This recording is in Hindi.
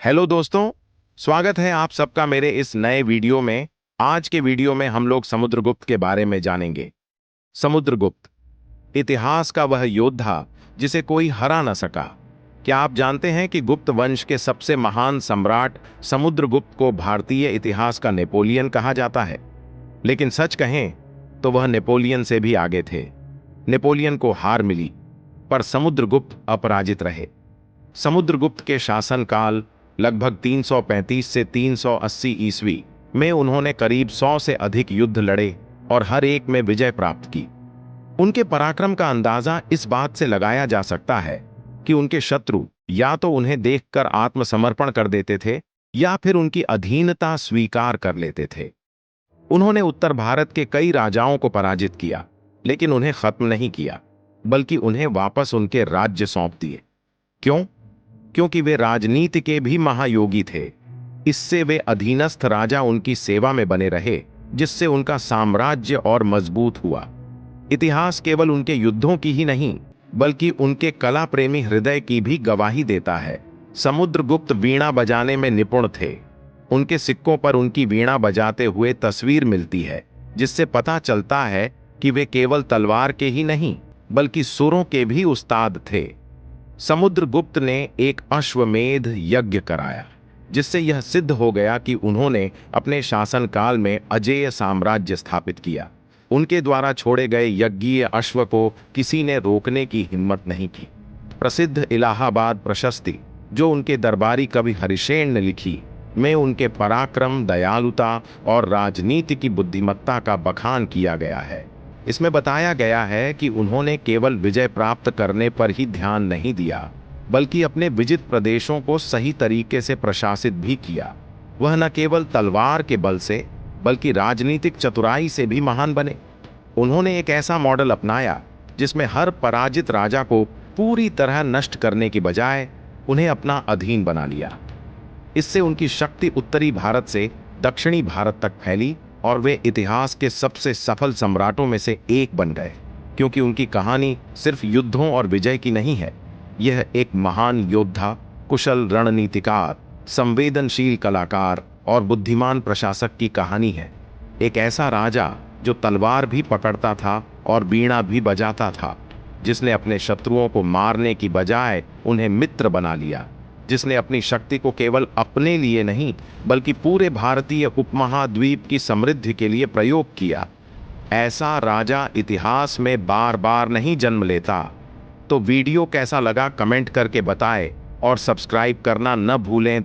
हेलो दोस्तों, स्वागत है आप सबका मेरे इस नए वीडियो में। आज के वीडियो में हम लोग समुद्रगुप्त के बारे में जानेंगे। समुद्रगुप्त, इतिहास का वह योद्धा जिसे कोई हरा न सका। क्या आप जानते हैं कि गुप्त वंश के सबसे महान सम्राट समुद्रगुप्त को भारतीय इतिहास का नेपोलियन कहा जाता है? लेकिन सच कहें तो वह नेपोलियन से भी आगे थे। नेपोलियन को हार मिली, पर समुद्रगुप्त अपराजित रहे। समुद्रगुप्त के शासनकाल लगभग 335 से 380 ईस्वी में उन्होंने करीब 100 से अधिक युद्ध लड़े और हर एक में विजय प्राप्त की। उनके पराक्रम का अंदाजा इस बात से लगाया जा सकता है कि उनके शत्रु या तो उन्हें देखकर आत्मसमर्पण कर देते थे या फिर उनकी अधीनता स्वीकार कर लेते थे। उन्होंने उत्तर भारत के कई राजाओं को पराजित किया, लेकिन उन्हें खत्म नहीं किया, बल्कि उन्हें वापस उनके राज्य सौंप दिए। क्यों? क्योंकि वे राजनीति के भी महायोगी थे। इससे वे अधीनस्थ राजा उनकी सेवा में बने रहे, जिससे उनका साम्राज्य और मजबूत हुआ। इतिहास केवल उनके युद्धों की ही नहीं, बल्कि उनके कला प्रेमी हृदय की भी गवाही देता है। समुद्रगुप्त वीणा बजाने में निपुण थे। उनके सिक्कों पर उनकी वीणा बजाते हुए तस्वीर मिलती है, जिससे पता चलता है कि वे केवल तलवार के ही नहीं, बल्कि सुरों के भी उस्ताद थे। समुद्रगुप्त ने एक अश्वमेध यज्ञ कराया, जिससे यह सिद्ध हो गया कि उन्होंने अपने शासनकाल में अजेय साम्राज्य स्थापित किया। उनके द्वारा छोड़े गए यज्ञीय अश्व को किसी ने रोकने की हिम्मत नहीं की। प्रसिद्ध इलाहाबाद प्रशस्ति, जो उनके दरबारी कवि हरिशेन ने लिखी, में उनके पराक्रम, दयालुता और राजनीति की बुद्धिमत्ता का बखान किया गया है। इसमें बताया गया है कि उन्होंने केवल विजय प्राप्त करने पर ही ध्यान नहीं दिया, बल्कि अपने विजित प्रदेशों को सही तरीके से प्रशासित भी किया। वह न केवल तलवार के बल से, बल्कि राजनीतिक चतुराई से भी महान बने। उन्होंने एक ऐसा मॉडल अपनाया जिसमें हर पराजित राजा को पूरी तरह नष्ट करने की बजाय उन्हें अपना अधीन बना लिया। इससे उनकी शक्ति उत्तरी भारत से दक्षिणी भारत तक फैली और वे इतिहास के सबसे सफल सम्राटों में से एक बन गए। क्योंकि उनकी कहानी सिर्फ युद्धों और विजय की नहीं है, यह एक महान योद्धा, कुशल रणनीतिकार, संवेदनशील कलाकार और बुद्धिमान प्रशासक की कहानी है। एक ऐसा राजा जो तलवार भी पकड़ता था और वीणा भी बजाता था, जिसने अपने शत्रुओं को मारने की बजाय उन्हें मित्र बना लिया, जिसने अपनी शक्ति को केवल अपने लिए नहीं, बल्कि पूरे भारतीय उपमहाद्वीप की समृद्धि के लिए प्रयोग किया। ऐसा राजा इतिहास में बार बार नहीं जन्म लेता। तो वीडियो कैसा लगा कमेंट करके बताएं और सब्सक्राइब करना न भूलें।